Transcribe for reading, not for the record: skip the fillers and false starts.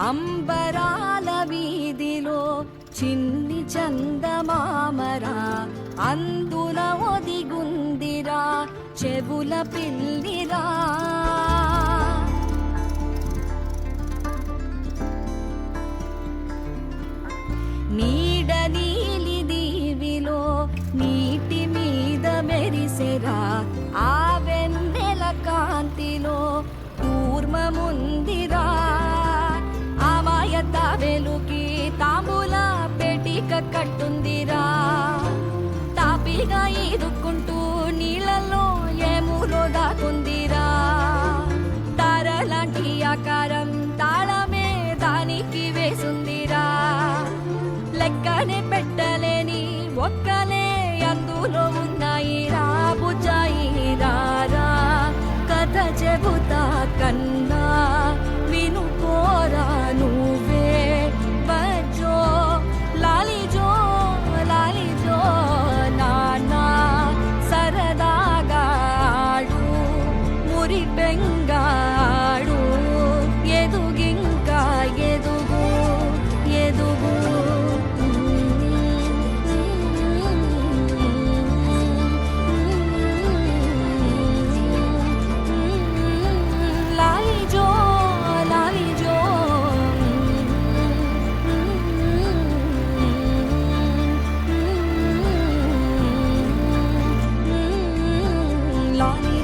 అంబరాల వీధిలో చిన్ని చందమామరా అందున ఒదిగుందిరా చెవుల పిల్లిరా. నీడ నీలి దీవిలో నీటి మీద మెరిసెరా ఆ వెన్నెల కాంతిలో కూర్మముందిరా. అమాయత వెలుకి తాంబూల పెటిక కట్టుందిరా. తాపిగా ఈదుకుంటూ నీళ్ళల్లో ఏములో దాకుందిరా. తారలాంటి ఆకారం తాళమే దానికి వేసుందిరా. లెక్కనే పెట్టలేని ఒక్కలే అందులో ఉన్నాయిరా. బుజ్జాయిరా కథ చెబుతా కన్నా వినుకోరా నువ్వే. బజ్జో లాలిజో లాలిజో నానా సరదాగా ఆడు మురి బెంగాడు. ఎదుగింకా ఎదుగు ఎదుగు లాలిజో లాలిజో లాలి